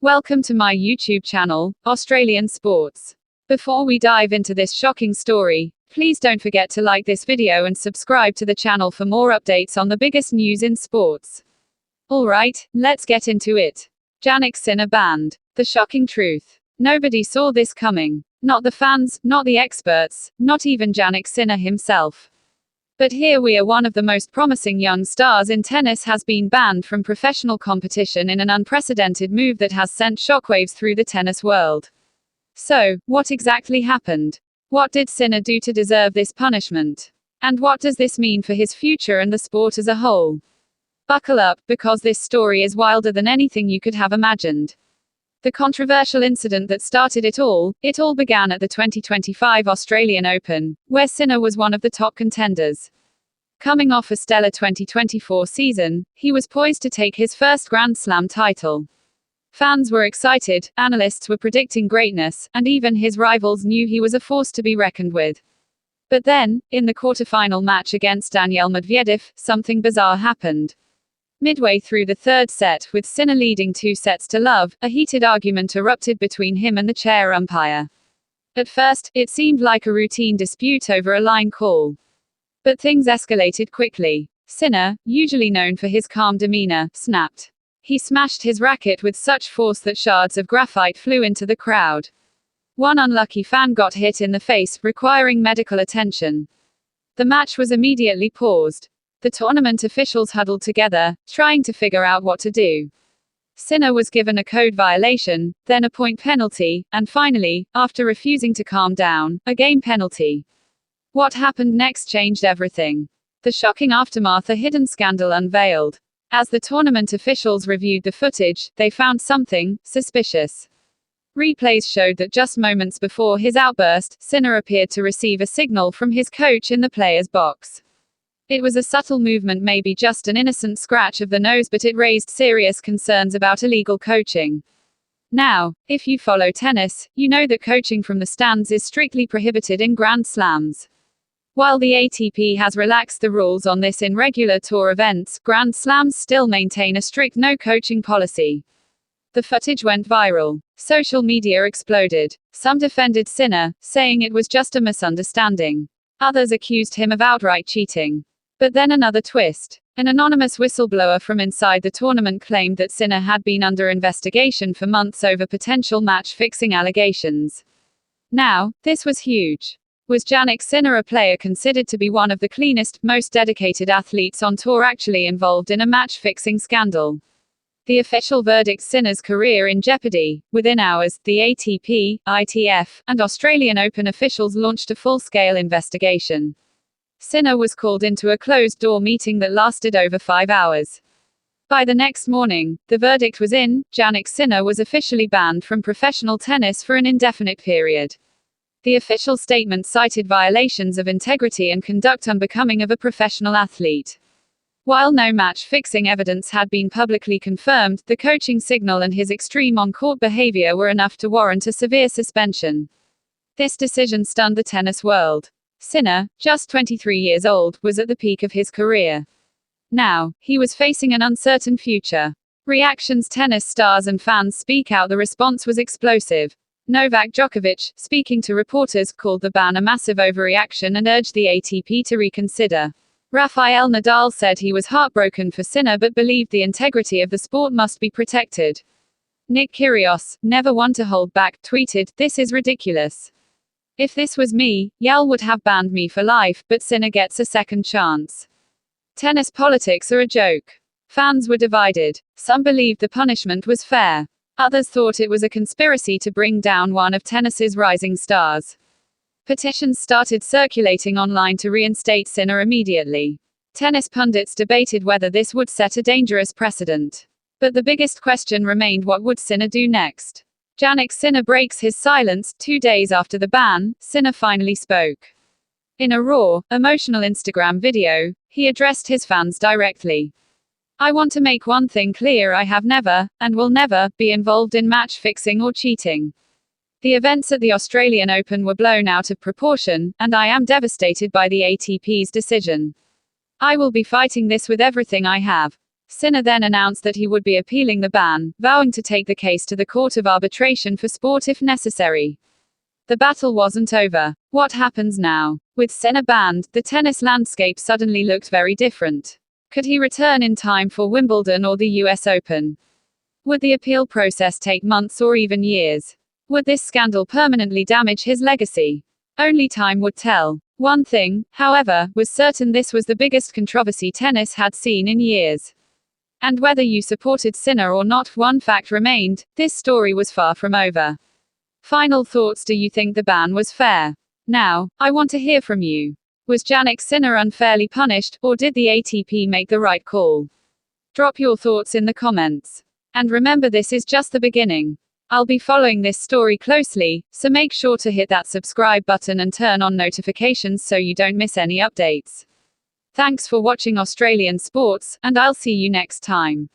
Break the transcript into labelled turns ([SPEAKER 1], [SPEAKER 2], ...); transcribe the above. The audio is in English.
[SPEAKER 1] Welcome to my YouTube channel, Australian Sports. Before we dive into this shocking story, please don't forget to like this video and subscribe to the channel for more updates on the biggest news in sports. Alright, let's get into it. Jannik Sinner banned. The shocking truth. Nobody saw this coming. Not the fans, not the experts, not even Jannik Sinner himself. But here we are, one of the most promising young stars in tennis has been banned from professional competition in an unprecedented move that has sent shockwaves through the tennis world. So, what exactly happened? What did Sinner do to deserve this punishment? And what does this mean for his future and the sport as a whole? Buckle up, because this story is wilder than anything you could have imagined. The controversial incident that started it all began at the 2025 Australian Open, where Sinner was one of the top contenders. Coming off a stellar 2024 season, he was poised to take his first Grand Slam title. Fans were excited, analysts were predicting greatness, and even his rivals knew he was a force to be reckoned with. But then, in the quarterfinal match against Daniil Medvedev, something bizarre happened. Midway through the third set, with Sinner leading 2-0, a heated argument erupted between him and the chair umpire. At first, it seemed like a routine dispute over a line call. But things escalated quickly. Sinner, usually known for his calm demeanor, snapped. He smashed his racket with such force that shards of graphite flew into the crowd. One unlucky fan got hit in the face, requiring medical attention. The match was immediately paused. The tournament officials huddled together, trying to figure out what to do. Sinner was given a code violation, then a point penalty, and finally, after refusing to calm down, a game penalty. What happened next changed everything. The shocking aftermath: a hidden scandal unveiled. As the tournament officials reviewed the footage, they found something suspicious. Replays showed that just moments before his outburst, Sinner appeared to receive a signal from his coach in the player's box. It was a subtle movement, maybe just an innocent scratch of the nose, but it raised serious concerns about illegal coaching. Now, if you follow tennis, you know that coaching from the stands is strictly prohibited in Grand Slams. While the ATP has relaxed the rules on this in regular tour events, Grand Slams still maintain a strict no-coaching policy. The footage went viral. Social media exploded. Some defended Sinner, saying it was just a misunderstanding. Others accused him of outright cheating. But then another twist. An anonymous whistleblower from inside the tournament claimed that Sinner had been under investigation for months over potential match-fixing allegations. Now, this was huge. Was Jannik Sinner, a player considered to be one of the cleanest, most dedicated athletes on tour, actually involved in a match-fixing scandal? The official verdict: Sinner's career in jeopardy. Within hours, the ATP, ITF, and Australian Open officials launched a full-scale investigation. Sinner was called into a closed-door meeting that lasted over 5 hours. By the next morning, the verdict was in. Jannik Sinner was officially banned from professional tennis for an indefinite period. The official statement cited violations of integrity and conduct unbecoming of a professional athlete. While no match-fixing evidence had been publicly confirmed, the coaching signal and his extreme on-court behavior were enough to warrant a severe suspension. This decision stunned the tennis world. Sinner, just 23 years old, was at the peak of his career. Now, he was facing an uncertain future. Reactions: tennis stars and fans speak out. The response was explosive. Novak Djokovic, speaking to reporters, called the ban a massive overreaction and urged the ATP to reconsider. Rafael Nadal said he was heartbroken for Sinner but believed the integrity of the sport must be protected. Nick Kyrgios, never one to hold back, tweeted, "This is ridiculous. If this was me, Yale would have banned me for life, but Sinner gets a second chance." Tennis politics are a joke. Fans were divided. Some believed the punishment was fair. Others thought it was a conspiracy to bring down one of tennis's rising stars. Petitions started circulating online to reinstate Sinner immediately. Tennis pundits debated whether this would set a dangerous precedent. But the biggest question remained: what would Sinner do next? Jannik Sinner breaks his silence. 2 days after the ban, Sinner finally spoke. In a raw, emotional Instagram video, he addressed his fans directly. "I want to make one thing clear: I have never, and will never, be involved in match-fixing or cheating. The events at the Australian Open were blown out of proportion, and I am devastated by the ATP's decision. I will be fighting this with everything I have. Sinner then announced that he would be appealing the ban, vowing to take the case to the Court of Arbitration for Sport if necessary. The battle wasn't over. What happens now? With Sinner banned, the tennis landscape suddenly looked very different. Could he return in time for Wimbledon or the US Open? Would the appeal process take months or even years? Would this scandal permanently damage his legacy? Only time would tell. One thing, however, was certain: this was the biggest controversy tennis had seen in years. And whether you supported Sinner or not, one fact remained: this story was far from over. Final thoughts: do you think the ban was fair? Now, I want to hear from you. Was Jannik Sinner unfairly punished, or did the ATP make the right call? Drop your thoughts in the comments. And remember, this is just the beginning. I'll be following this story closely, so make sure to hit that subscribe button and turn on notifications so you don't miss any updates. Thanks for watching Australian Sports, and I'll see you next time.